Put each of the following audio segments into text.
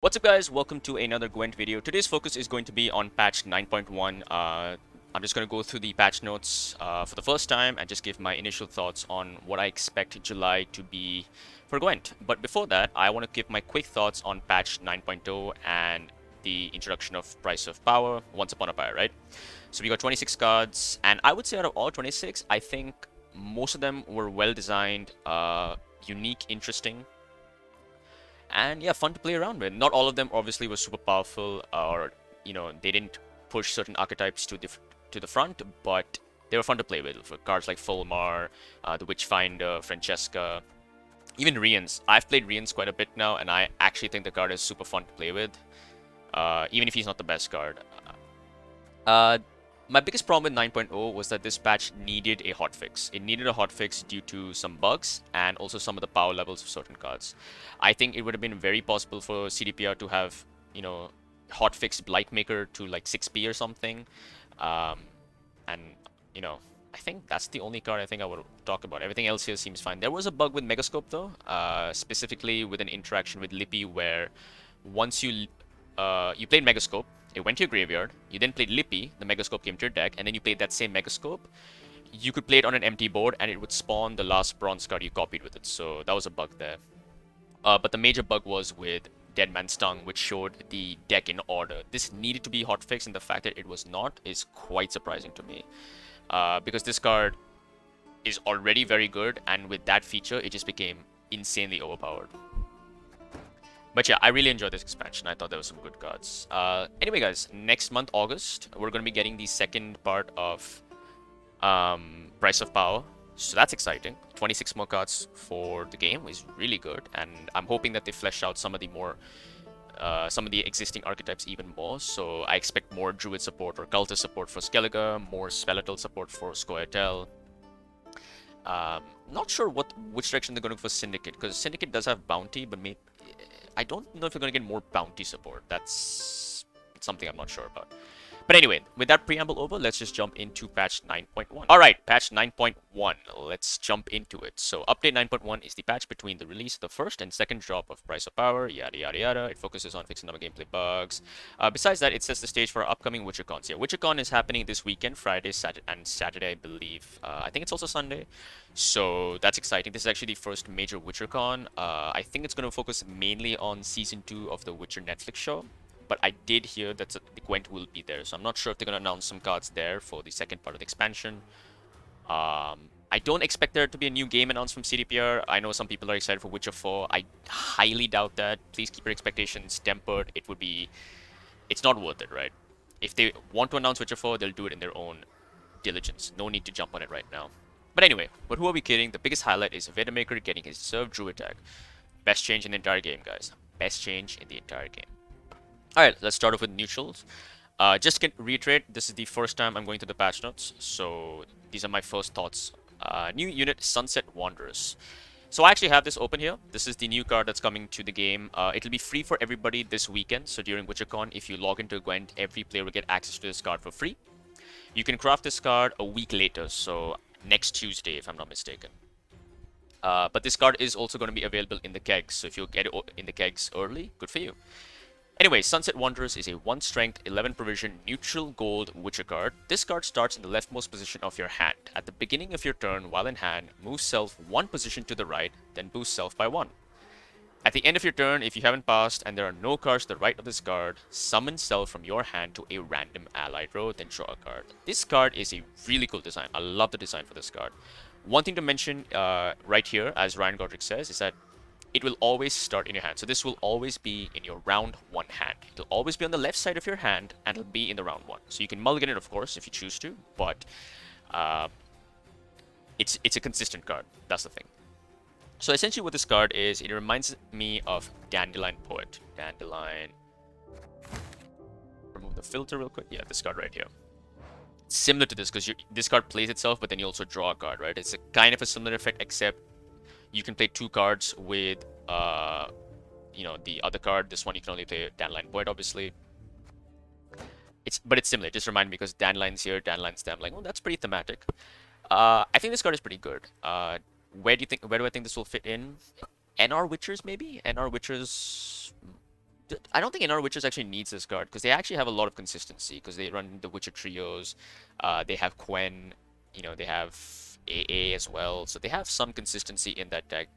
What's up guys, welcome to another Gwent video. Today's focus is going to be on patch 9.1. I'm just going to go through the patch notes for the first time and just give my initial thoughts on what I expect July to be for Gwent. But before that, I want to give my quick thoughts on patch 9.0 and the introduction of Price of Power, Once Upon a Fire, right? So we got 26 cards, and I would say out of all 26, I think most of them were well designed, unique, interesting, and yeah, fun to play around with. Not all of them obviously were super powerful, or they didn't push certain archetypes to the front, but they were fun to play with. For cards like Fulmar, the Witchfinder, Francesca, even Rians. I've played Rians quite a bit now, and I actually think the card is super fun to play with, even if he's not the best card. My biggest problem with 9.0 was that this patch needed a hotfix. It needed a hotfix due to some bugs and also some of the power levels of certain cards. I think it would have been very possible for CDPR to have, hotfix Blightmaker to like 6p or something. And, I think that's the only card I think I would talk about. Everything else here seems fine. There was a bug with Megascope though, specifically with an interaction with Lippy where once you played Megascope, it went to your graveyard, you then played Lippy, the Megascope came to your deck, and then you played that same Megascope. You could play it on an empty board, and it would spawn the last bronze card you copied with it, so that was a bug there. But the major bug was with Dead Man's Tongue, which showed the deck in order. This needed to be hotfixed, and the fact that it was not is quite surprising to me. Because this card is already very good, and with that feature, it just became insanely overpowered. But yeah, I really enjoyed this expansion. I thought there were some good cards. Anyway, guys, next month, August, we're going to be getting the second part of Price of Power. So that's exciting. 26 more cards for the game is really good. And I'm hoping that they flesh out some of the existing archetypes even more. So I expect more Druid support or Cultist support for Skellige, more Skeletal support for Scoia'tael. Not sure which direction they're going to go for Syndicate, because Syndicate does have Bounty, but maybe I don't know if you're going to get more bounty support. That's something I'm not sure about. But anyway, with that preamble over, let's just jump into patch 9.1. Alright, patch 9.1. Let's jump into it. So update 9.1 is the patch between the release of the first and second drop of Price of Power, yada yada yada. It focuses on fixing other gameplay bugs. Besides that, it sets the stage for our upcoming WitcherCons. Yeah, WitcherCon is happening this weekend, Friday, and Saturday, I believe. I think it's also Sunday. So that's exciting. This is actually the first major WitcherCon. I think it's going to focus mainly on Season 2 of the Witcher Netflix show. But I did hear that the Gwent will be there, so I'm not sure if they're going to announce some cards there for the second part of the expansion. I don't expect there to be a new game announced from CDPR. I know some people are excited for Witcher 4. I highly doubt that. Please keep your expectations tempered. It's not worth it, right? If they want to announce Witcher 4, they'll do it in their own diligence. No need to jump on it right now. But anyway, but who are we kidding? The biggest highlight is Vedemaker getting his deserved Druid tag. Best change in the entire game, guys. Best change in the entire game. Alright, let's start off with neutrals. Just to reiterate, this is the first time I'm going through the patch notes, so these are my first thoughts. New unit, Sunset Wanderers. So I actually have this open here. This is the new card that's coming to the game. It'll be free for everybody this weekend, so during WitcherCon, if you log into Gwent, every player will get access to this card for free. You can craft this card a week later, so next Tuesday, if I'm not mistaken. But this card is also going to be available in the kegs, so if you get it in the kegs early, good for you. Anyway, Sunset Wanderers is a 1 strength, 11 provision, neutral gold Witcher card. This card starts in the leftmost position of your hand. At the beginning of your turn, while in hand, move self 1 position to the right, then boost self by 1. At the end of your turn, if you haven't passed and there are no cards to the right of this card, summon self from your hand to a random allied row, then draw a card. This card is a really cool design. I love the design for this card. One thing to mention right here, as Ryan Godric says, is that it will always start in your hand. So this will always be in your round 1 hand. It'll always be on the left side of your hand, and it'll be in the round 1. So you can mulligan it, of course, if you choose to, but it's a consistent card. That's the thing. So essentially what this card is, it reminds me of Dandelion Poet. Dandelion. Remove the filter real quick. Yeah, this card right here. Similar to this, because this card plays itself, but then you also draw a card, right? It's a kind of a similar effect, except you can play 2 cards with, the other card. This one you can only play Dandelion Poet, obviously. But it's similar. It just reminded me because Dandelion's here, Dandelion's there. I'm like, oh, that's pretty thematic. I think this card is pretty good. Where do I think this will fit in? NR Witchers, maybe? NR Witchers I don't think NR Witchers actually needs this card because they actually have a lot of consistency because they run the Witcher trios. They have Quen, you know, they have AA as well. So they have some consistency in that deck.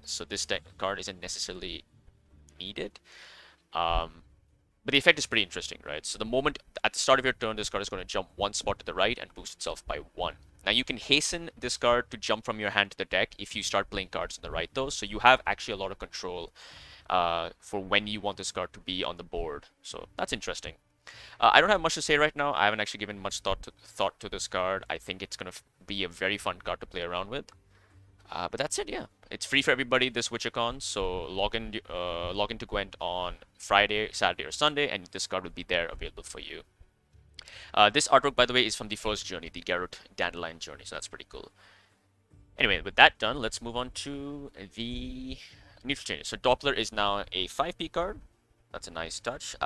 So this deck card isn't necessarily needed. Um, but the effect is pretty interesting, right? So the moment at the start of your turn, this card is going to jump one spot to the right and boost itself by one. Now you can hasten this card to jump from your hand to the deck if you start playing cards on the right though. So you have actually a lot of control for when you want this card to be on the board. So that's interesting. I don't have much to say right now. I haven't actually given much thought to this card. I think it's going to be a very fun card to play around with. But that's it, yeah. It's free for everybody this WitcherCon, so log into Gwent on Friday, Saturday, or Sunday, and this card will be there available for you. This artwork, by the way, is from the first journey, the Garrot Dandelion journey, so that's pretty cool. Anyway, with that done, let's move on to the neutral changes. So Doppler is now a 5p card. That's a nice touch.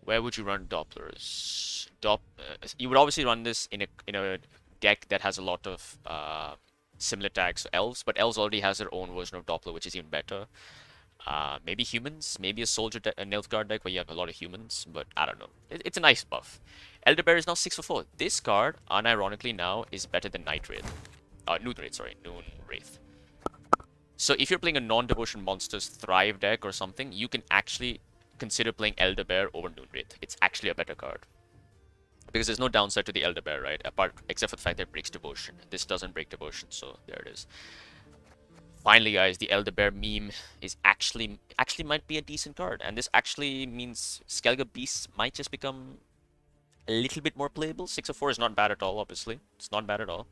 Where would you run Dopplers? You would obviously run this in a deck that has a lot of similar tags to elves, but elves already has their own version of Doppler, which is even better. Maybe humans, maybe a soldier a Nilfgaard deck where you have a lot of humans, but I don't know. It's a nice buff. Elderbear is now 6 for 4. This card, unironically now, is better than Night Wraith. Noon Wraith. So if you're playing a non-devotion monsters Thrive deck or something, you can actually consider playing Elderbear over Noon Wraith. It's actually a better card. Because there's no downside to the Elderbear, right? Except for the fact that it breaks devotion. This doesn't break devotion, so there it is. Finally, guys, the Elderbear meme is actually might be a decent card, and this actually means Skellige Beasts might just become a little bit more playable. 6 of 4 is not bad at all, obviously. It's not bad at all.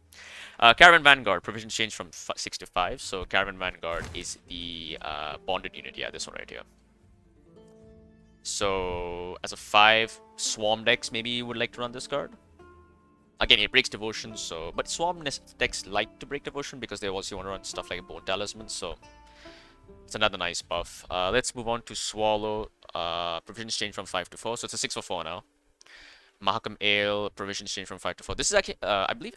Caravan Vanguard, provisions change from 6 to 5, so Caravan Vanguard is the bonded unit. Yeah, this one right here. So, as a 5, Swarm decks, maybe you would like to run this card. Again, it breaks devotion, so... But Swarm decks like to break devotion because they also want to run stuff like a Bone Talisman, so... It's another nice buff. Let's move on to Swallow. Provisions change from 5 to 4, so it's a 6 for 4 now. Mahakam Ale, provisions change from 5 to 4. This is actually... I believe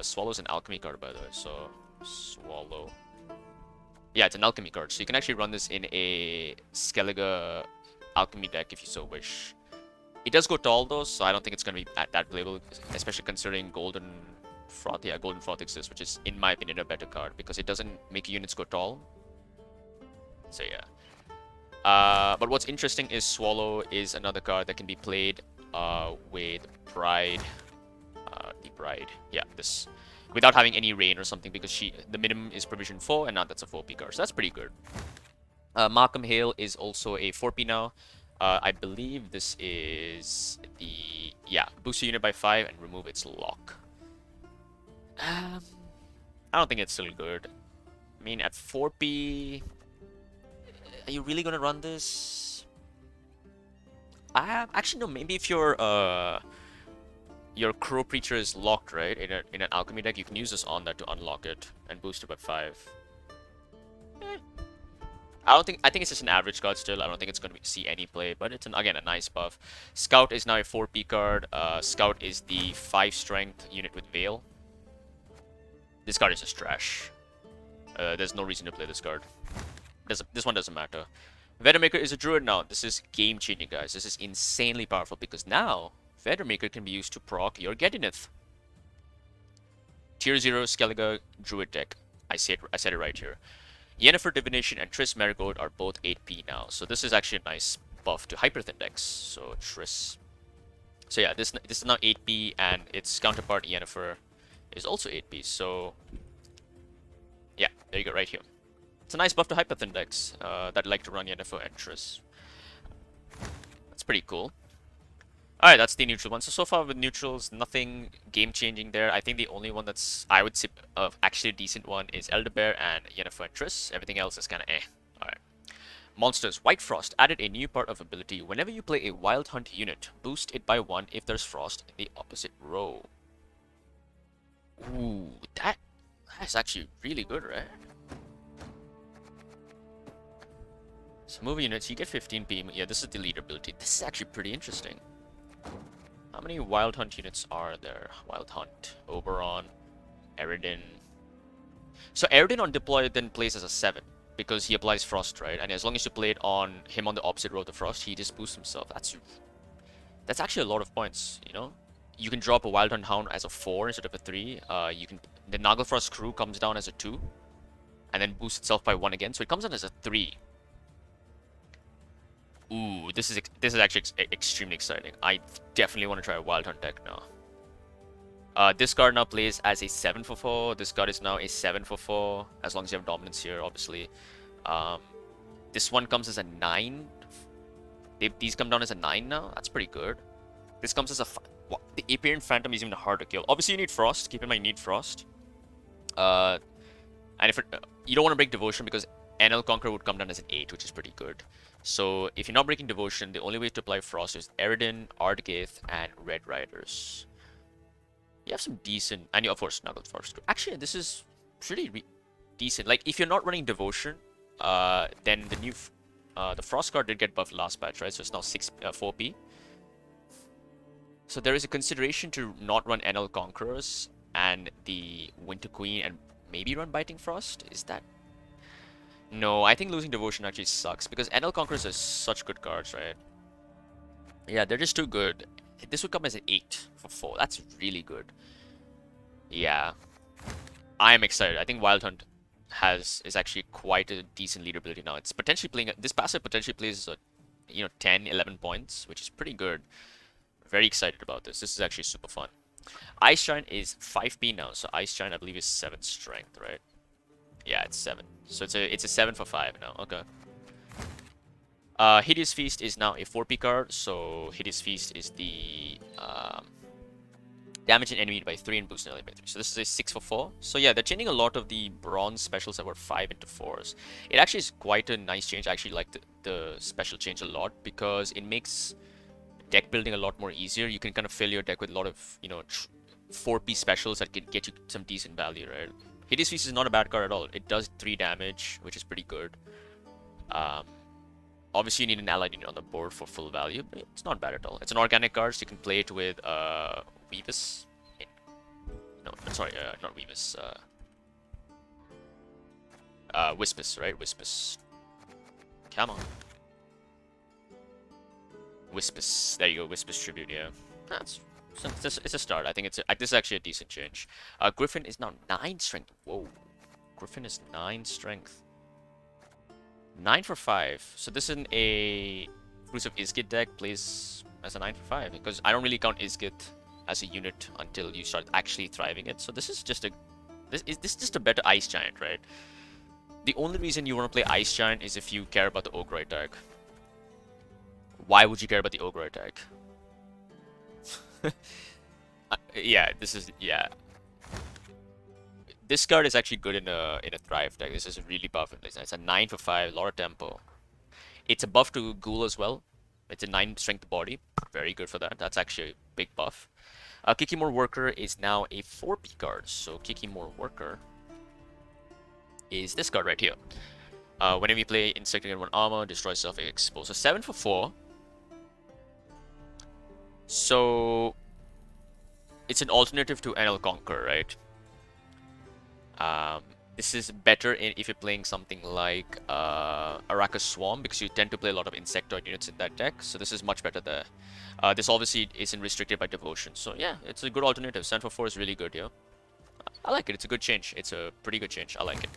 Swallow is an alchemy card, by the way, so... Swallow... Yeah, it's an alchemy card, so you can actually run this in a Skellige alchemy deck if you so wish. It does go tall though, so I don't think it's going to be that playable, especially considering Golden Froth. Yeah, Golden Froth exists, which is, in my opinion, a better card because it doesn't make units go tall. So yeah. But what's interesting is Swallow is another card that can be played with Bride. The Bride. Yeah, this. Without having any rain or something because the minimum is provision 4 and now that's a 4p card. So that's pretty good. Markham Hale is also a 4p now. I believe this is the... Yeah, boost your unit by 5 and remove its lock. I don't think it's still good. I mean, at 4p... Are you really going to run this? Actually, no. Maybe if your Crow Preacher is locked, right? In an Alchemy deck, you can use this on that to unlock it and boost it by 5. I think it's just an average card still. I don't think it's going to see any play, but it's again a nice buff. Scout is now a 4p card. Scout is the 5 strength unit with Veil. This card is just trash. There's no reason to play this card. This one doesn't matter. Vetermaker is a druid now. This is game changing, guys. This is insanely powerful because now Vetermaker can be used to proc your Gedineth. Tier 0 Skellige druid deck. I said it right here. Yennefer Divination and Triss Marigold are both 8p now, so this is actually a nice buff to Hyperthin decks. So Triss. So yeah, this is now 8p, and its counterpart Yennefer is also 8p. So yeah, there you go, right here. It's a nice buff to Hyperthin decks that like to run Yennefer and Triss. That's pretty cool. Alright, that's the neutral one. So far with neutrals, nothing game-changing there. I think the only one that's, I would say, actually a decent one is Elderbear and Yennefer and Triss. Everything else is kind of eh. Alright. Monsters. White Frost added a new part of ability. Whenever you play a Wild Hunt unit, boost it by 1 if there's Frost in the opposite row. Ooh, that's actually really good, right? So move units, you get 15p. Yeah, this is the leader ability. This is actually pretty interesting. How many Wild Hunt units are there? Wild Hunt, Oberon, Eredin. So Eredin on deploy then plays as a 7. because he applies Frost, right? And as long as you play it on him on the opposite row of the Frost, he just boosts himself. That's actually a lot of points, you know? You can drop a Wild Hunt Hound as a 4 instead of a 3. The Naglfrost crew comes down as a 2, and then boosts itself by 1 again, so it comes down as a 3. Ooh, this is actually extremely exciting. I definitely want to try a Wild Hunt deck now. This card now plays as a 7 for 4. This card is now a 7 for 4, as long as you have dominance here, obviously. This one comes as a 9. These come down as a 9 now. That's pretty good. This comes as a... The Aperian Phantom is even hard to kill. Obviously, you need Frost. Keep in mind, you need Frost. And if you don't want to break Devotion because NL Conqueror would come down as an 8, which is pretty good. So if you're not breaking Devotion, the only way to apply Frost is Eredin, Ardgaith, and Red Riders. You have some decent... And you, of course, Naglfrost. Actually, this is pretty decent. Like, if you're not running Devotion, then the new... the Frost card did get buffed last patch, right? So it's now 4p. So there is a consideration to not run NL Conquerors and the Winter Queen and maybe run Biting Frost? Is that... No, I think losing Devotion actually sucks because NL Conquerors are such good cards, right? Yeah, they're just too good. This would come as an 8 for 4. That's really good. Yeah. I am excited. I think Wild Hunt is actually quite a decent leader ability now. It's potentially playing... This passive potentially plays, 10, 11 points, which is pretty good. Very excited about this. This is actually super fun. Ice Giant is 5p now, so Ice Giant I believe is 7 strength, right? Yeah, it's 7. So it's a 7 for 5 now. Okay. Hideous Feast is now a 4p card, so Hideous Feast is the damage an enemy by 3 and boost an enemy by 3. So this is a 6 for 4. So yeah, they're changing a lot of the bronze specials that were 5 into 4s. It actually is quite a nice change. I actually like the special change a lot because it makes deck building a lot more easier. You can kind of fill your deck with a lot of, 4p specials that can get you some decent value, right? Hideous Feast is not a bad card at all. It does 3 damage, which is pretty good. Obviously, you need an allied unit on the board for full value, but it's not bad at all. It's an organic card, so you can play it with Weavis. No, sorry, not Weavis. Wispus, right? Wispus. Come on. Wispus. There you go, Wispus Tribute, yeah. It's a start. I think this is actually a decent change. Griffin is now 9 strength. Whoa. Griffin is 9 strength. 9 for 5. So this is a Fruits of Izgit deck plays as a 9 for 5 because I don't really count Izgit as a unit until you start actually thriving it. So this is just a better Ice Giant, right? The only reason you want to play Ice Giant is if you care about the Ogre attack. Why would you care about the Ogre attack? Yeah. This card is actually good in a Thrive deck. This is really buff. It's a 9 for 5, a lot of tempo. It's a buff to Ghoul as well. It's a 9 strength body. Very good for that. That's actually a big buff. Kikimor Worker is now a 4p card. So Kikimor Worker is this card right here. Whenever you play Insect against 1 armor, destroy self exposed. So 7 for 4. So it's an alternative to NL Conquer, right? This is better if you're playing something like Araka Swarm because you tend to play a lot of Insectoid units in that deck. So this is much better there. This obviously isn't restricted by Devotion. So yeah, it's a good alternative. 7 for 4 is really good, yeah. I like it. It's a good change. It's a pretty good change. I like it.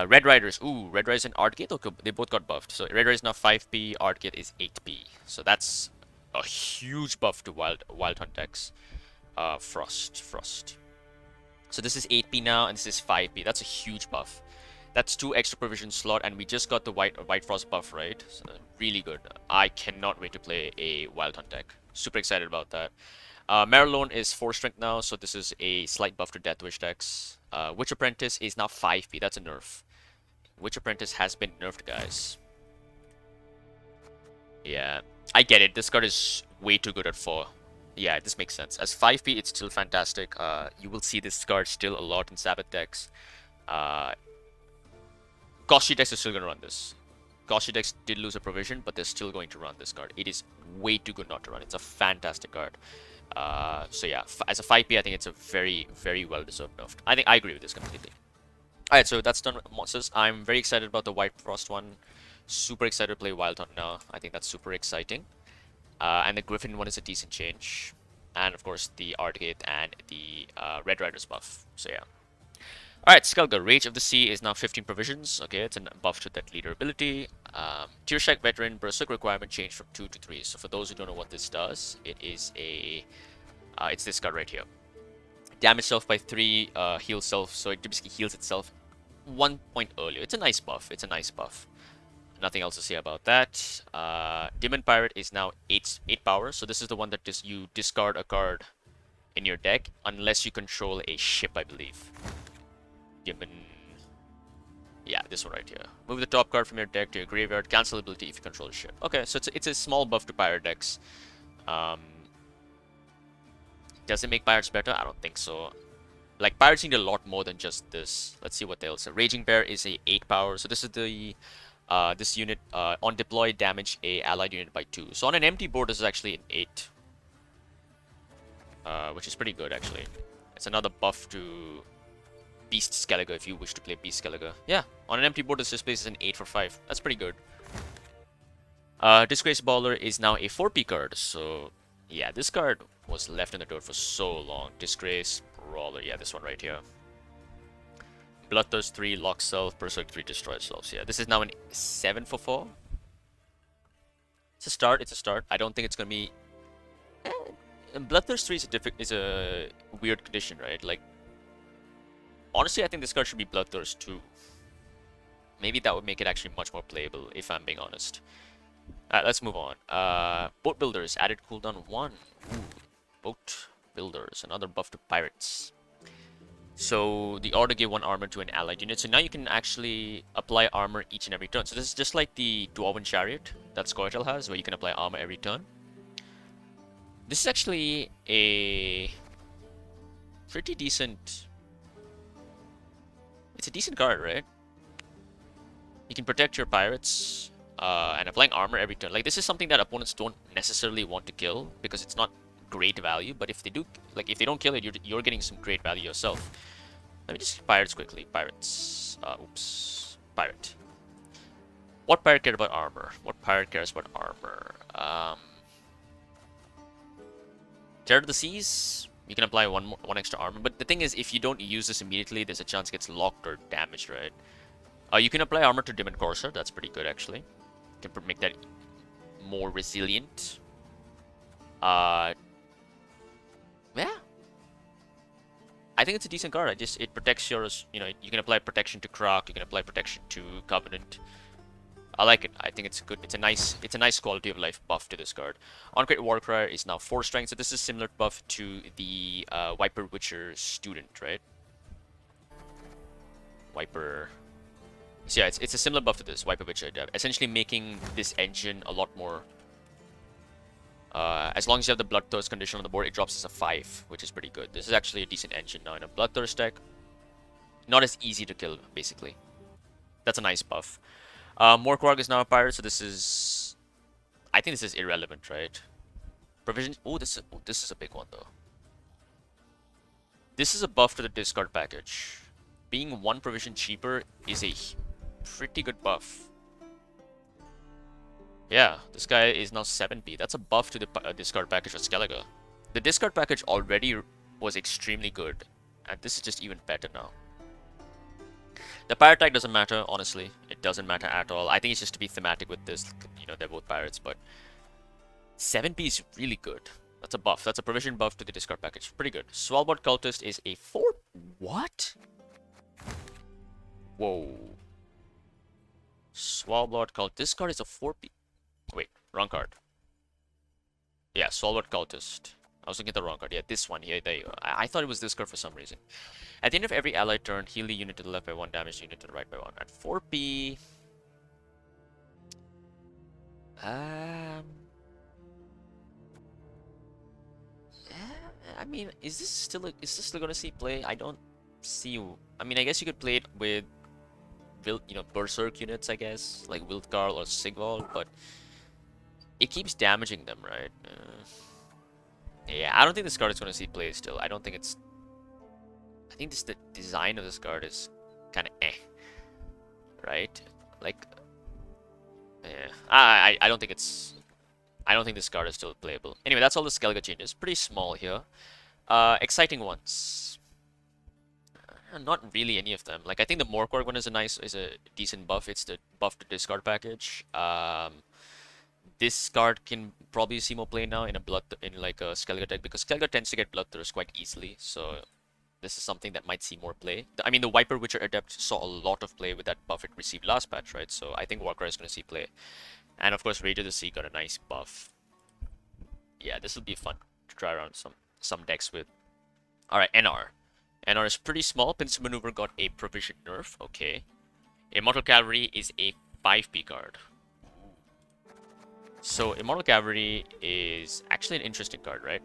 Red Riders. Ooh, Red Riders and Ardgate. Okay, they both got buffed. So Red Rider is now 5p. Ardgate is 8p. So that's a huge buff to Wild Hunt decks. Frost. So this is 8p now, and this is 5p. That's a huge buff. That's 2 extra provision slot, and we just got the White Frost buff, right? So really good. I cannot wait to play a Wild Hunt deck. Super excited about that. Marilone is 4 strength now, so this is a slight buff to Deathwish decks. Witch Apprentice is now 5p. That's a nerf. Witch Apprentice has been nerfed, guys. Yeah, I get it. This card is way too good at 4. Yeah, this makes sense. As 5p, it's still fantastic. You will see this card still a lot in Sabbath decks. Koshi decks are still going to run this. Koshi decks did lose a provision, but they're still going to run this card. It is way too good not to run. It's a fantastic card. So yeah, as a 5p, I think it's a very, very well-deserved nerf. I agree with this completely. Alright, so that's done with monsters. I'm very excited about the White Frost one. Super excited to play Wild Hunt now. I think that's super exciting. And the Griffin one is a decent change. And of course the Ardgate and the Red Riders buff. So yeah. Alright, Skelga, Rage of the Sea is now 15 provisions. Okay, it's a buff to that leader ability. Tier Strike Veteran Berserk requirement changed from 2 to 3. So for those who don't know what this does, it is a it's this card right here. Damage self by 3, heal self, so it basically heals itself 1 point earlier. It's a nice buff. It's a nice buff. Nothing else to say about that. Demon Pirate is now 8 power, so this is the one that you discard a card in your deck unless you control a ship, I believe. Demon. Yeah, this one right here. Move the top card from your deck to your graveyard. Cancel ability if you control a ship. Okay, so it's a small buff to pirate decks. Does it make pirates better? I don't think so. Like, pirates need a lot more than just this. Let's see what else. Raging Bear is a 8 power. So this is the this unit on deploy damage a allied unit by 2. So on an empty board, this is actually an 8, which is pretty good actually. It's another buff to Beast Skellige if you wish to play Beast Skellige. Yeah, on an empty board, this displays as an 8 for 5. That's pretty good. Disgrace Baller is now a 4P card. So yeah, this card was left in the dirt for so long. Disgrace Brawler, yeah, this one right here. Bloodthirst 3, Lock Self, Berserk 3, Destroy Self. So yeah, this is now an 7 for 4. It's a start, it's a start. I don't think it's gonna be... Bloodthirst 3 is a weird condition, right? Like, honestly, I think this card should be Bloodthirst 2. Maybe that would make it actually much more playable, if I'm being honest. Alright, let's move on. Boat Builders, added cooldown 1. Ooh, Boat Builders, another buff to pirates. So the order gave 1 armor to an allied unit. So now you can actually apply armor each and every turn. So this is just like the Dwarven Chariot that Scoia'tael has, where you can apply armor every turn. This is actually a pretty decent... It's a decent card, right? You can protect your pirates and applying armor every turn. Like, this is something that opponents don't necessarily want to kill because it's not great value, but if they do, like, if they don't kill it, you're getting some great value yourself. Let me just pirates quickly. Pirates. Oops. Pirate. What pirate cares about armor? What pirate cares about armor? Terror of the Seas. You can apply one extra armor, but the thing is, if you don't use this immediately, there's a chance it gets locked or damaged, right? You can apply armor to Demon Corsair. That's pretty good, actually. You can make that more resilient. Yeah, I think it's a decent card. It protects yours. You know, you can apply protection to Croc. You can apply protection to Covenant. I like it. I think it's good. It's a nice quality of life buff to this card. On-Crate Warcry is now 4 strength, so this is similar buff to the Viper Witcher student, right? Viper. So yeah, it's a similar buff to this Viper Witcher, essentially making this engine a lot more. As long as you have the Bloodthirst condition on the board, it drops as a 5, which is pretty good. This is actually a decent engine now in a Bloodthirst deck. Not as easy to kill, basically. That's a nice buff. Morkrog is now a pirate, so this is... I think this is irrelevant, right? Provision... Oh, this is a big one, though. This is a buff to the discard package. Being 1 provision cheaper is a pretty good buff. Yeah, this guy is now 7p. That's a buff to the discard package for Skellige. The discard package already was extremely good, and this is just even better now. The pirate tag doesn't matter, honestly. It doesn't matter at all. I think it's just to be thematic with this. You know, they're both pirates, but 7p is really good. That's a buff. That's a provision buff to the discard package. Pretty good. Svalbard Cultist is a 4... What? Whoa. Svalbard Cultist. This card is a 4p... Wait, wrong card. Yeah, Svalbard Cultist. I was looking at the wrong card. Yeah, this one here. There you go. I thought it was this card for some reason. At the end of every allied turn, heal the unit to the left by 1, damage the unit to the right by 1. At 4p... I mean, is this still gonna see play? I don't see... I mean, I guess you could play it with... You know, Berserk units, I guess. Like Wildkarl or Sigvald, but... It keeps damaging them, right? Yeah, I don't think this card is going to see play still. I don't think it's... I think the design of this card is kind of right? Like, yeah, I don't think it's. I don't think this card is still playable. Anyway, that's all the Skellige changes. Pretty small here. Exciting ones. Not really any of them. Like I think the Morkborg one is a decent buff. It's the buff to discard package. This card can probably see more play now in like a Skellige deck because Skellige tends to get Bloodthirst quite easily. So this is something that might see more play. I mean, the Viper Witcher Adept saw a lot of play with that buff it received last patch, right? So I think Warcry is going to see play. And of course, Rage of the Sea got a nice buff. Yeah, this will be fun to try around some decks with. All right, NR. NR is pretty small. Pincer Maneuver got a provision nerf. Okay. Immortal Cavalry is a 5p card. So Immortal Cavalry is actually an interesting card, right?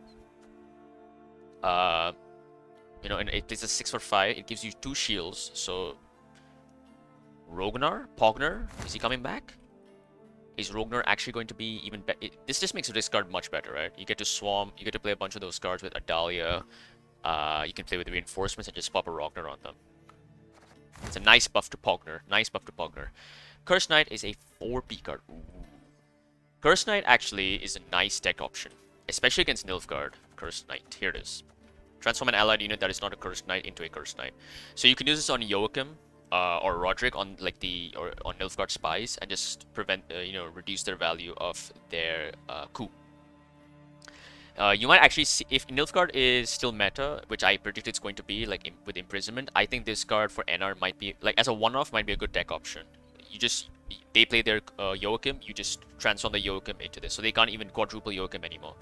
You know, and it's a 6 for 5. It gives you 2 shields. So Pogner, is he coming back? Is Rognar actually going to be even better? This just makes this card much better, right? You get to swarm. You get to play a bunch of those cards with Adalia. You can play with reinforcements and just pop a Rognar on them. It's a nice buff to Pogner. Nice buff to Pogner. Curse Knight is a 4p card. Ooh. Curse Knight actually is a nice deck option, especially against Nilfgaard. Curse Knight. Here it is. Transform an allied unit that is not a Curse Knight into a Curse Knight. So you can use this on Joachim or Roderick on like or on Nilfgaard spies and just prevent you know, reduce their value of their coup. You might actually see if Nilfgaard is still meta, which I predict it's going to be, like with Imprisonment. I think this card for NR might be like as a one-off might be a good deck option. They play their Joachim, you just transform the Joachim into this, so they can't even quadruple Joachim anymore.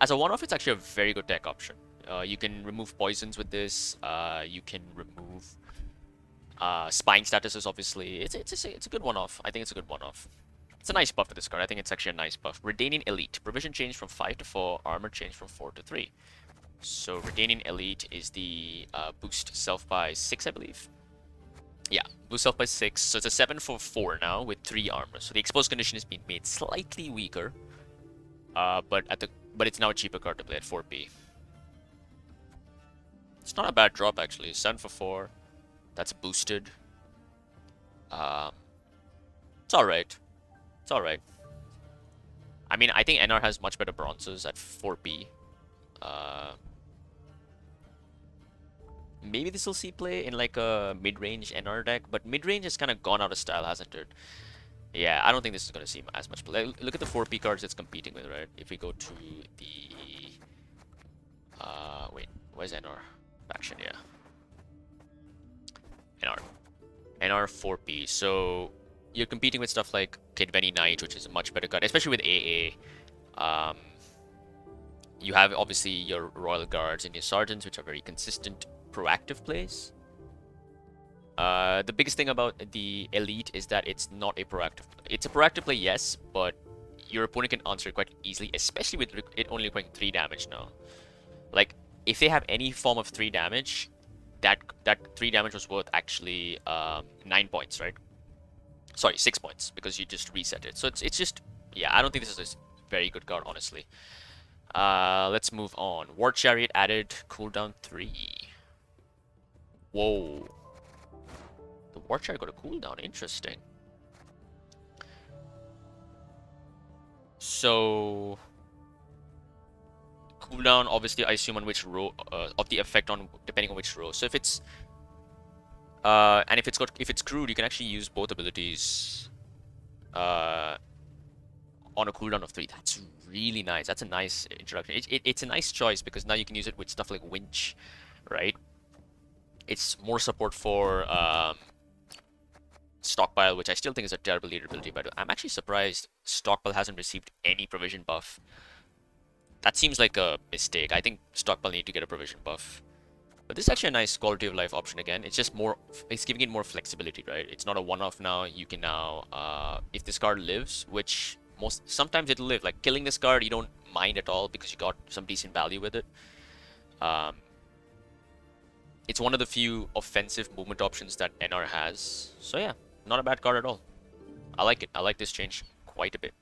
As a one-off, it's actually a very good deck option. You can remove poisons with this. You can remove spying statuses. Obviously, it's a good one-off. I think it's a good one-off. It's a nice buff for this card. I think it's actually a nice buff. Redanian Elite. Provision change from 5 to 4. Armor change from 4 to 3. So Redanian Elite is the boost self by 6, I believe. Yeah, boost self by 6. So it's a 7 for 4 now with 3 armor. So the exposed condition has been made slightly weaker. But it's now a cheaper card to play at 4p. It's not a bad drop actually. 7 for 4. That's boosted. It's alright. It's alright. I mean, I think NR has much better bronzes at 4p. Maybe this will see play in like a mid-range NR deck, but mid-range has kind of gone out of style, hasn't it? Yeah, I don't think this is going to see as much play. Look at the 4p cards it's competing with, right? If we go to the... wait, where's NR? Faction, yeah. NR 4p. So you're competing with stuff like Kidveni Knight, which is a much better card, especially with AA. You have obviously your Royal Guards and your Sergeants, which are very consistent, proactive plays. The biggest thing about the Elite is that it's not a proactive play. It's a proactive play, yes, but your opponent can answer it quite easily, especially with it only requiring 3 damage now. Like, if they have any form of 3 damage, that 3 damage was worth actually 9 points, right? Sorry, 6 points, because you just reset it. So it's just, yeah, I don't think this is a very good card, honestly. Let's move on. War Chariot added cooldown 3. Whoa. The War Chariot got a cooldown, interesting. So cooldown, obviously, I assume on which row, of the effect on depending on which row. So if it's and if it's crewed, you can actually use both abilities on a cooldown of 3. That's really nice. That's a nice introduction. It's a nice choice because now you can use it with stuff like Winch, right? It's more support for Stockpile, which I still think is a terrible leader ability, but I'm actually surprised Stockpile hasn't received any provision buff. That seems like a mistake. I think Stockpile need to get a provision buff. But this is actually a nice quality of life option again. It's just more, it's giving it more flexibility, right? It's not a one-off now. You can now, if this card lives, which sometimes it'll live. Like killing this card, you don't mind at all because you got some decent value with it. It's one of the few offensive movement options that NR has. So yeah, not a bad card at all. I like it. I like this change quite a bit.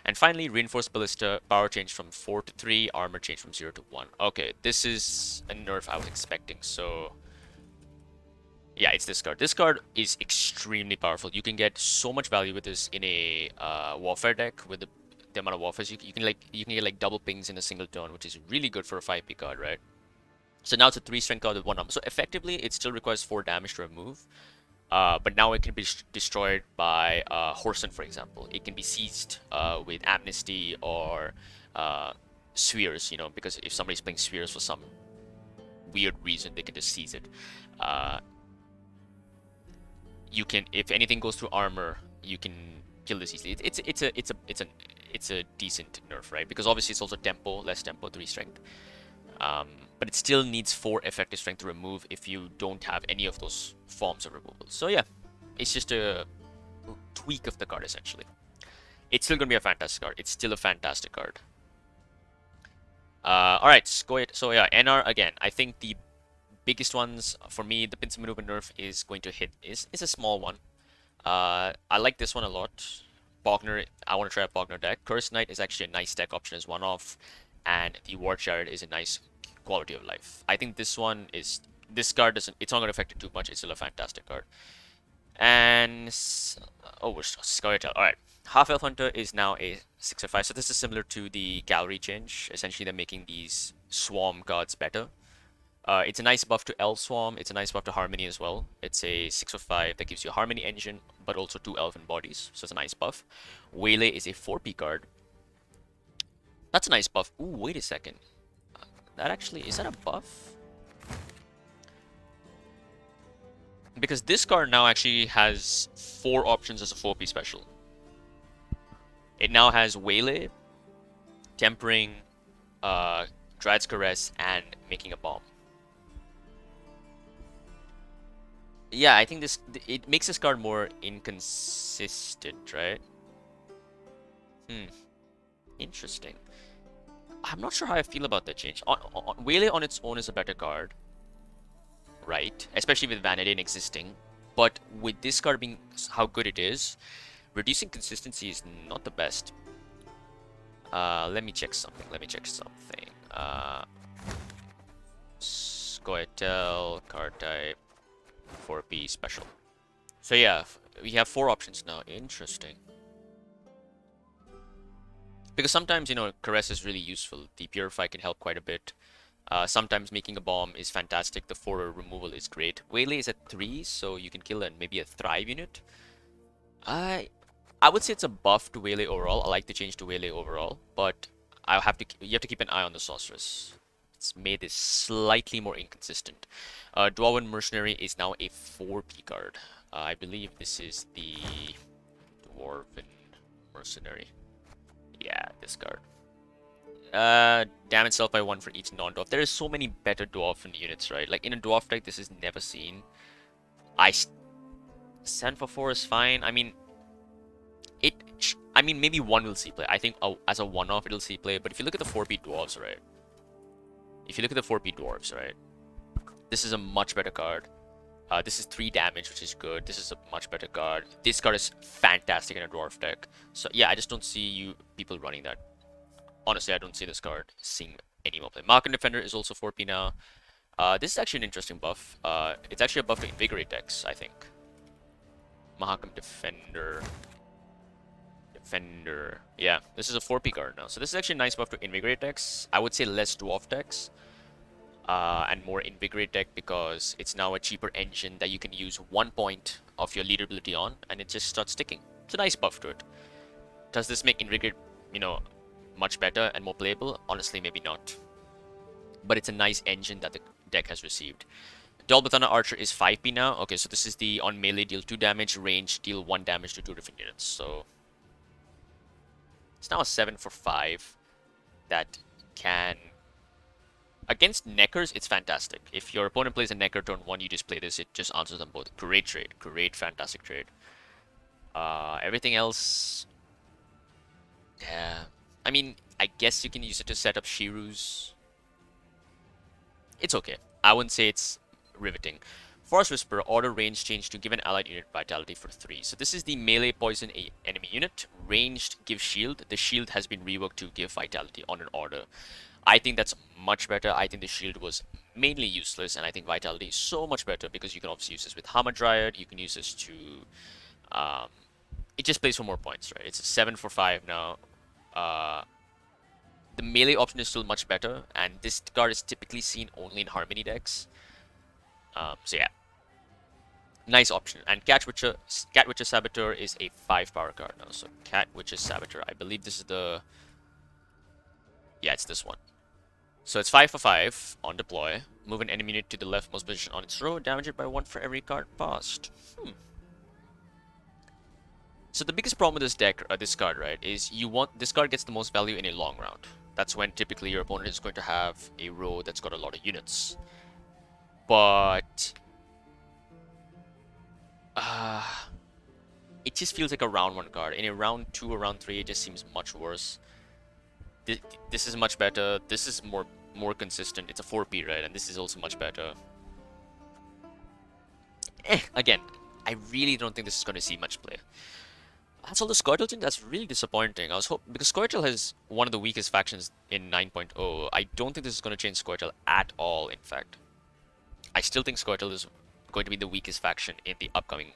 And finally, Reinforced Ballista, power change from 4 to 3, armor change from 0 to 1. Okay, this is a nerf I was expecting, so Yeah, it's this card. This card is extremely powerful. You can get so much value with this in a warfare deck with the amount of warfares you can get like double pings in a single turn, which is really good for a 5p card, right? So now it's a 3 strength card with 1 number. So effectively, it still requires 4 damage to remove. But now it can be destroyed by Horson, for example. It can be seized with Amnesty or Spheres, you know, because if somebody's playing Spheres for some weird reason, they can just seize it. You can, if anything goes through armor, you can kill this easily. It's a decent nerf, right? Because obviously it's also tempo, less tempo, 3 strength. But it still needs 4 effective strength to remove if you don't have any of those forms of removal. So yeah, it's just a tweak of the card essentially. It's still gonna be a fantastic card. It's still a fantastic card. Alright, so yeah, NR again. I think the biggest ones for me, the pincer maneuver nerf is going to hit is a small one. I like this one a lot. Bogner, I want to try a Bogner deck. Curse Knight is actually a nice deck option as one off, and the War Chariot is a nice quality of life. I think this one is, this card doesn't, it's not going to affect it too much. It's still a fantastic card. And oh, we're Scoia'tael. All right, Half Elf Hunter is now a 6/5. So this is similar to the Gallery change. Essentially, they're making these Swarm cards better. It's a nice buff to Elf Swarm. It's a nice buff to Harmony as well. It's a 6/5 that gives you a Harmony engine, but also 2 Elven bodies. So it's a nice buff. Waylay is a 4p card. That's a nice buff. Ooh, wait a second. That actually, is that a buff? Because this card now actually has 4 options as a 4p special. It now has Waylay, Tempering, Dryad's Caress, and Making a Bomb. Yeah, I think it makes this card more inconsistent, right? Interesting. I'm not sure how I feel about that change. Waylay on its own is a better card, right? Especially with Vanity existing. But with this card being how good it is, reducing consistency is not the best. Let me check something. Scoia'tael, card type, 4p special. So yeah, we have 4 options now. Interesting. Because sometimes, you know, Caress is really useful. The Purify can help quite a bit. Sometimes Making a Bomb is fantastic. The 4 removal is great. Waylay is at 3, so you can kill maybe a Thrive unit. I would say it's a buff to Waylay overall. I like the change to Waylay overall, but you have to keep an eye on the Sorceress. It's made this slightly more inconsistent. Dwarven Mercenary is now a 4p card. I believe this is the Dwarven Mercenary. Yeah, this card. Damage self by 1 for each non-dwarf. There is so many better dwarven units, right? Like in a dwarf deck, this is never seen. 7 for 4 is fine. I mean, maybe 1 will see play. I think as a one-off, it'll see play. But if you look at the 4p dwarves, right? This is a much better card. This is 3 damage, which is good. This is a much better card. This card is fantastic in a dwarf deck. So yeah, I just don't see people running that. Honestly, I don't see this card seeing any more play. Mahakam Defender is also 4p now. This is actually an interesting buff. It's actually a buff to Invigorate decks, I think. Mahakam Defender. Yeah, this is a 4p card now. So this is actually a nice buff to Invigorate decks. I would say less dwarf decks. And more Invigorate deck because it's now a cheaper engine that you can use 1 point of your leader ability on and it just starts sticking. It's a nice buff to it. Does this make Invigorate, you know, much better and more playable? Honestly, maybe not. But it's a nice engine that the deck has received. Dolbethana Archer is 5p now. Okay, so this is the on melee deal 2 damage, range deal 1 damage to 2 different units. So it's now a 7 for 5 that can... Against Neckers, it's fantastic. If your opponent plays a Necker turn 1, you just play this. It just answers them both. Great trade. Great, fantastic trade. Everything else... Yeah. I mean, I guess you can use it to set up Shirus. It's okay. I wouldn't say it's riveting. Forest Whisperer, order range change to give an allied unit vitality for 3. So this is the melee poison enemy unit. Ranged, give shield. The shield has been reworked to give vitality on an order. I think that's much better. I think the shield was mainly useless, and I think Vitality is so much better because you can obviously use this with Hamadryad. You can use this to um, it just plays for more points, right? It's a 7 for 5 now. The melee option is still much better, and this card is typically seen only in Harmony decks. So yeah, nice option. And Catwitcher Saboteur is a 5 power card now. So Catwitcher Saboteur, I believe this is the... Yeah, it's this one. So it's 5 for 5 on deploy. Move an enemy unit to the leftmost position on its row. Damage it by 1 for every card passed. So the biggest problem with this deck, this card, right, is this card gets the most value in a long round. That's when typically your opponent is going to have a row that's got a lot of units. But it just feels like a round 1 card. In a round 2 or round 3, it just seems much worse. This is much better. This is more consistent. It's a 4P, right? And this is also much better. Again, I really don't think this is going to see much play. That's all the Squirtle change. That's really disappointing. I was hoping, because Squirtle has one of the weakest factions in 9.0. I don't think this is going to change Squirtle at all, in fact. I still think Squirtle is going to be the weakest faction in the upcoming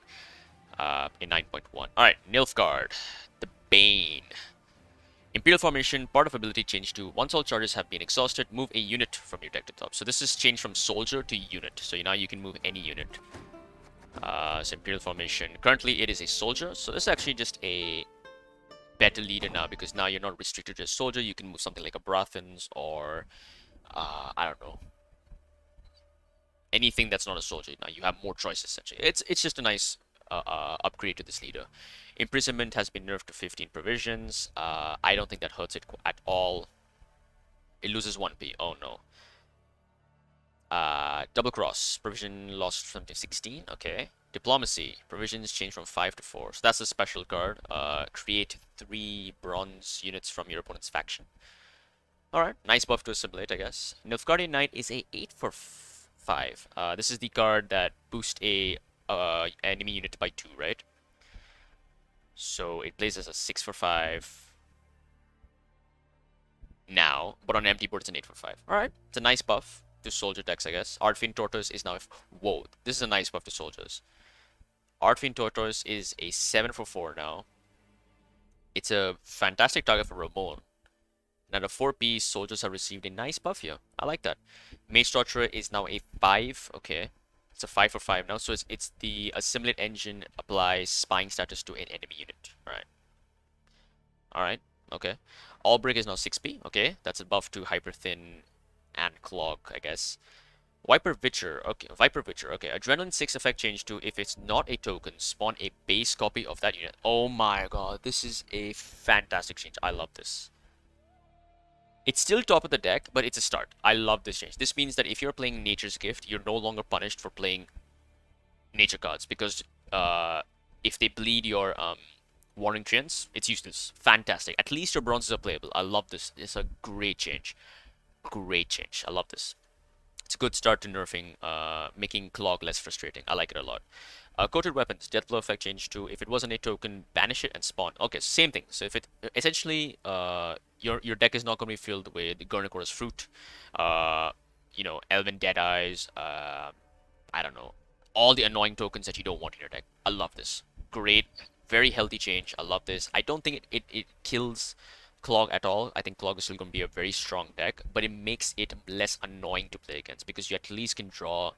in 9.1. Alright, Nilfgaard, the Bane. Imperial Formation, part of ability change to once all charges have been exhausted, move a unit from your deck to top. So this is changed from soldier to unit. So now you can move any unit. So Imperial Formation. Currently it is a soldier. So this is actually just a better leader now, because now you're not restricted to a soldier. You can move something like a Brathens or I don't know, anything that's not a soldier. Now you have more choices essentially. It's just a nice upgrade to this leader. Imprisonment has been nerfed to 15 provisions. I don't think that hurts it at all. It loses 1p. Oh no. Double Cross. Provision lost from 16. Okay. Diplomacy. Provisions change from 5 to 4. So that's a special card. Create 3 bronze units from your opponent's faction. Alright. Nice buff to assimilate, I guess. Nilfgaardian Knight is a 8 for 5. This is the card that boosts a enemy unit by 2, right? So it plays as a 6 for 5 now, but on an empty board it's an 8 for 5. Alright, it's a nice buff to soldier decks, I guess. Artfiend Tortoise is now... Whoa, this is a nice buff to soldiers. Artfiend Tortoise is a 7 for 4 now. It's a fantastic target for Ramon. Now the 4P soldiers have received a nice buff here. I like that. Mage Torturer is now a 5. Okay. It's a 5 for 5 now. So it's the Assimilate Engine applies spying status to an enemy unit. Alright. Alright. Okay. Allbreak is now 6P. Okay. That's a buff to Hyper Thin and Clog, I guess. Viper Witcher. Okay. Viper Witcher. Okay. Adrenaline 6 effect change to, if it's not a token, spawn a base copy of that unit. Oh my god. This is a fantastic change. I love this. It's still top of the deck, but it's a start. I love this change. This means that if you're playing Nature's Gift, you're no longer punished for playing nature cards, because if they bleed your Warring Treants, it's useless. Fantastic. At least your bronzes are playable. I love this. It's a great change. Great change. I love this. It's a good start to nerfing, making Clog less frustrating. I like it a lot. Coated Weapons, Deathblow effect change to, if it wasn't a token, banish it and spawn. Okay, same thing. So if it, essentially, your deck is not going to be filled with the Gurnicora's Fruit, you know, Elven Deadeyes, I don't know, all the annoying tokens that you don't want in your deck. I love this. Great, very healthy change. I love this. I don't think it kills Clog at all. I think Clog is still going to be a very strong deck, but it makes it less annoying to play against, because you at least can draw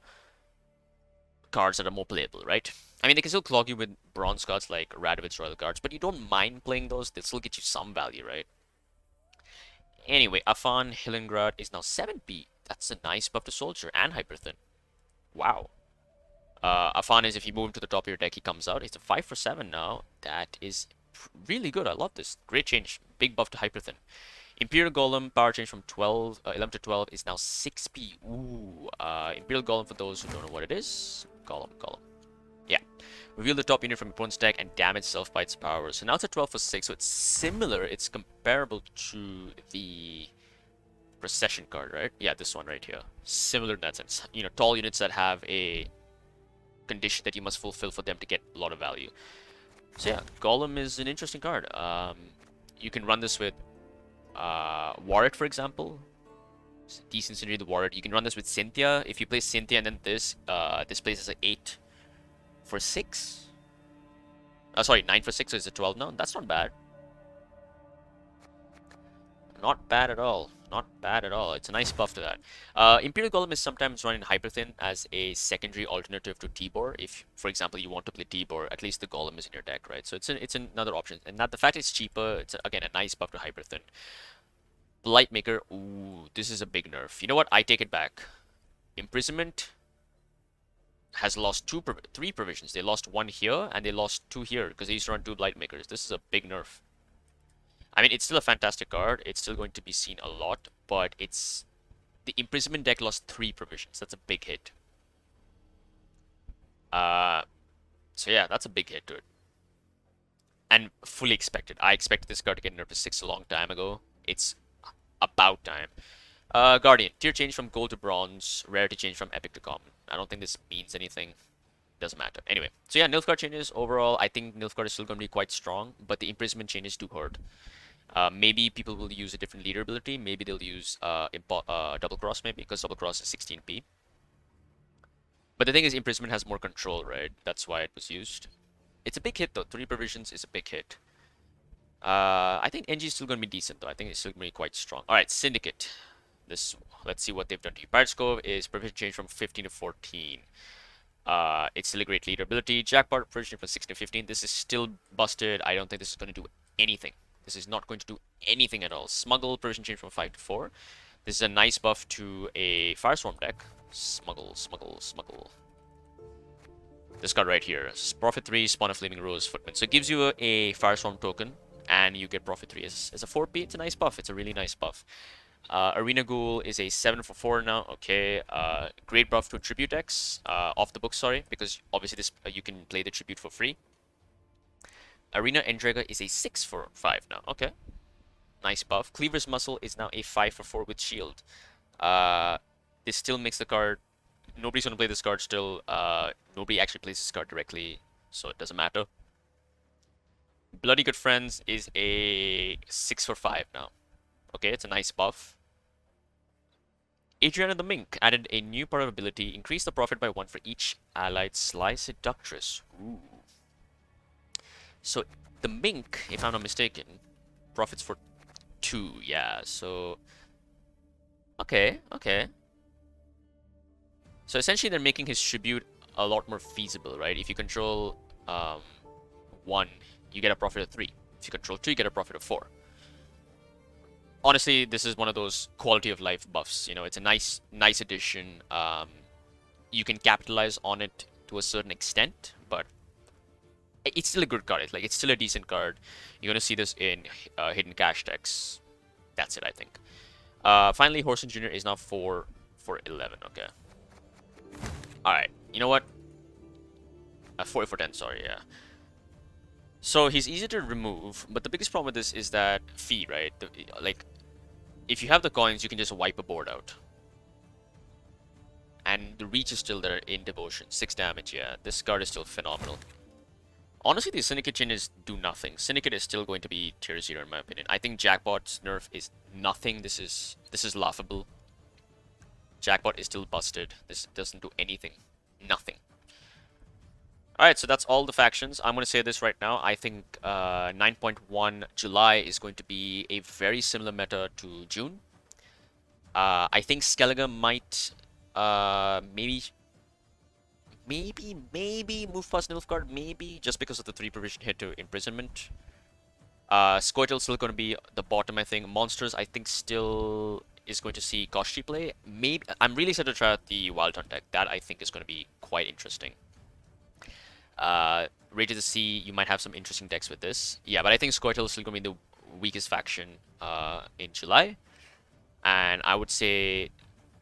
cards that are more playable, right? I mean, they can still clog you with bronze cards like Radovit's Royal Guards, but you don't mind playing those. They'll still get you some value, right? Anyway, Afan Hillengrad is now 7P. That's a nice buff to Soldier and Hyperthin. Wow. Afan is, if you move him to the top of your deck, he comes out. It's a 5 for 7 now. That is really good. I love this. Great change. Big buff to Hyperthin. Imperial Golem, power change from 11 to 12 is now 6P. Ooh. Imperial Golem, for those who don't know what it is. Golem. Yeah. Reveal the top unit from your opponent's deck and damage self by its power. So now it's a 12 for 6, so it's similar. It's comparable to the Procession card, right? Yeah, this one right here. Similar in that sense. You know, tall units that have a condition that you must fulfill for them to get a lot of value. So yeah, Golem is an interesting card. You can run this with Warwick, for example. Decent synergy with Warrior. You can run this with Cynthia. If you play Cynthia and then this plays as an 8 for 6. Sorry, 9 for 6, so it's a 12 now. That's not bad. Not bad at all. Not bad at all. It's a nice buff to that. Imperial Golem is sometimes run in Hyperthin as a secondary alternative to Tibor. If, for example, you want to play Tibor, at least the Golem is in your deck, right? So it's another option. And not the fact it's cheaper, it's again a nice buff to Hyperthin. Blightmaker, ooh, this is a big nerf. You know what? I take it back. Imprisonment has lost three provisions. They lost one here and they lost 2 here because they used to run 2 Blightmakers. This is a big nerf. I mean, it's still a fantastic card. It's still going to be seen a lot, but it's the Imprisonment deck lost 3 provisions. That's a big hit. So yeah, that's a big hit to it. And fully expected. I expected this card to get nerfed to 6 a long time ago. It's about time. Guardian, tier change from gold to bronze, rarity change from epic to common. I don't think this means anything. Doesn't matter. Anyway, so yeah, Nilfgaard changes overall. I think Nilfgaard is still going to be quite strong, but the imprisonment changes do hurt. Maybe people will use a different leader ability. Maybe they'll use double cross, maybe because double cross is 16p. But the thing is, imprisonment has more control, right? That's why it was used. It's a big hit though. 3 provisions is a big hit. I think NG is still going to be decent though. I think it's still going to be quite strong. All right, Syndicate. Let's see what they've done to you. Pirate's Cove is provision change from 15 to 14. It's still a great leader ability. Jackpot provision from 16 to 15. This is still busted. I don't think this is going to do anything. This is not going to do anything at all. Smuggle provision change from 5 to 4. This is a nice buff to a Firestorm deck. Smuggle, smuggle, smuggle. This card right here. Profit 3, Spawn of Flaming Rose, Footman. So it gives you a Firestorm token, and you get Profit 3 as a 4p. It's a nice buff. It's a really nice buff. Arena Ghoul is a 7 for 4 now. Okay. Great buff to Tribute decks. Off the book, sorry, because obviously this you can play the Tribute for free. Arena Endrega is a 6 for 5 now. Okay. Nice buff. Cleaver's Muscle is now a 5 for 4 with Shield. This still makes the card... Nobody's going to play this card still. Nobody actually plays this card directly, so it doesn't matter. Bloody Good Friends is a 6 for 5 now. Okay, it's a nice buff. Adriana the Mink added a new part of ability. Increase the profit by 1 for each allied Sly Seductress. Ooh. So, the Mink, if I'm not mistaken, profits for 2. Yeah, so... Okay, okay. So essentially they're making his tribute a lot more feasible, right? If you control 1, you get a profit of 3. If you control 2, you get a profit of 4. Honestly, this is one of those quality of life buffs. You know, it's a nice addition. You can capitalize on it to a certain extent, but it's still a good card. It's still a decent card. You're gonna see this in hidden cash decks. That's it, I think. Finally, Horson Jr. is now 4 for 11. Okay. Alright, you know what? 4 for 10, sorry, yeah. So he's easy to remove, but the biggest problem with this is that fee, right? Like, if you have the coins, you can just wipe a board out. And the reach is still there in Devotion. 6 damage, yeah. This card is still phenomenal. Honestly, the Syndicate changes do nothing. Syndicate is still going to be tier 0 in my opinion. I think Jackpot's nerf is nothing. This is laughable. Jackpot is still busted. This doesn't do anything. Nothing. Alright, so that's all the factions. I'm going to say this right now. I think 9.1 July is going to be a very similar meta to June. I think Skellige might maybe move past Nilfgaard, maybe, just because of the 3 provision hit to Imprisonment. Squirtle's still going to be the bottom, I think. Monsters, I think, still is going to see Koshi play. Maybe I'm really excited to try out the Wild Hunt deck. That I think is going to be quite interesting. Rage of the Sea, you might have some interesting decks with this. Yeah, but I think Squirtle is still going to be the weakest faction in July. And I would say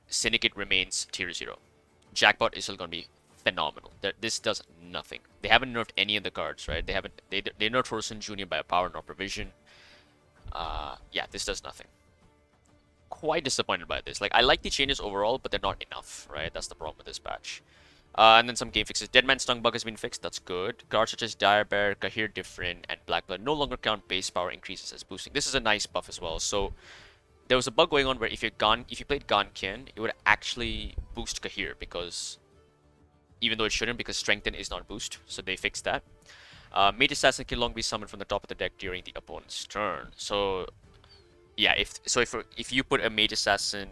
Syndicate remains tier 0. Jackpot is still going to be phenomenal. This does nothing. They haven't nerfed any of the cards, right? They nerfed Horson Jr. by a power nor provision. Yeah, this does nothing. Quite disappointed by this. Like, I like the changes overall, but they're not enough, right? That's the problem with this patch. And then some game fixes. Deadman Stung Bug has been fixed. That's good. Cards such as Dire Bear, Kahir Different, and Blackblood no longer count base power increases as boosting. This is a nice buff as well. So there was a bug going on where if you played Ganken, it would actually boost Kahir, because even though it shouldn't, because Strengthen is not boost, so they fixed that. Mage Assassin can long be summoned from the top of the deck during the opponent's turn. So yeah, if you put a Mage Assassin,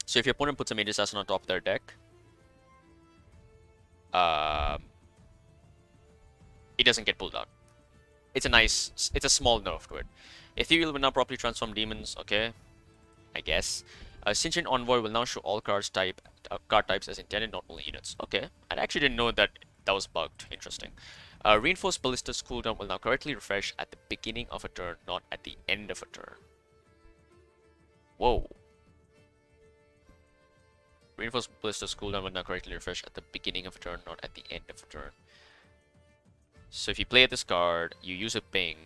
so if your opponent puts a Mage Assassin on top of their deck, it doesn't get pulled out. It's a small nerf to it. Ethereal will now properly transform demons. Okay, I guess. Sentient Envoy will now show all card types as intended, not only units. Okay, I actually didn't know that was bugged. Interesting. Reinforced Ballista's cooldown will now correctly refresh at the beginning of a turn, not at the end of a turn. Whoa. Reinforced Ballista's cooldown will now correctly refresh at the beginning of a turn, not at the end of a turn. So if you play this card, you use a ping.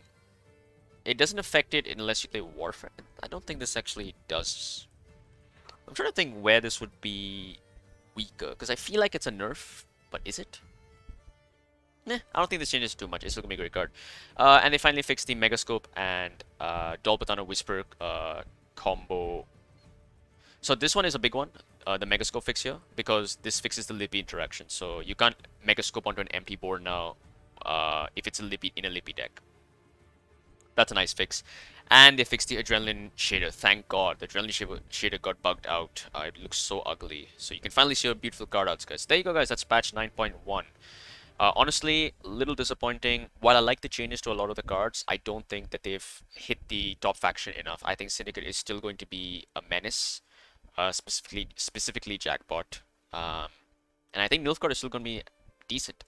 It doesn't affect it unless you play Warfare. I don't think this actually does. I'm trying to think where this would be weaker, because I feel like it's a nerf, but is it? Nah, I don't think this changes too much. It's still gonna be a great card. And they finally fixed the Megascope and Dolpatana Whisper combo. So this one is a big one, the Megascope fix here, because this fixes the Lippy interaction. So you can't Megascope onto an empty board now if it's a Lippy in a Lippy deck. That's a nice fix. And they fixed the Adrenaline shader. Thank God. The Adrenaline shader got bugged out. It looks so ugly. So you can finally see your beautiful card outs, guys. There you go, guys. That's patch 9.1. Honestly, a little disappointing. While I like the changes to a lot of the cards, I don't think that they've hit the top faction enough. I think Syndicate is still going to be a menace, specifically Jackpot. And I think Nilfgaard is still going to be decent.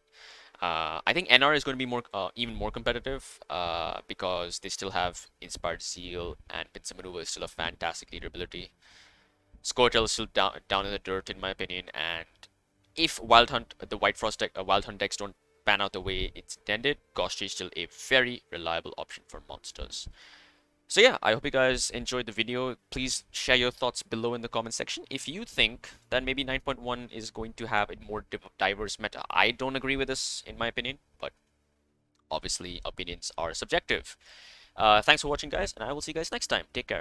I think NR is going to be even more competitive because they still have Inspired Zeal, and Pincer Maneuver is still a fantastic leader ability. Scourtel is still down in the dirt, in my opinion, and if Wild Hunt, the White Frost deck, Wild Hunt decks don't pan out the way it's intended, Gauntry is still a very reliable option for monsters. So yeah, I hope you guys enjoyed the video. Please share your thoughts below in the comment section. If you think that maybe 9.1 is going to have a more diverse meta, I don't agree with this, in my opinion, but obviously opinions are subjective. Thanks for watching, guys, and I will see you guys next time. Take care.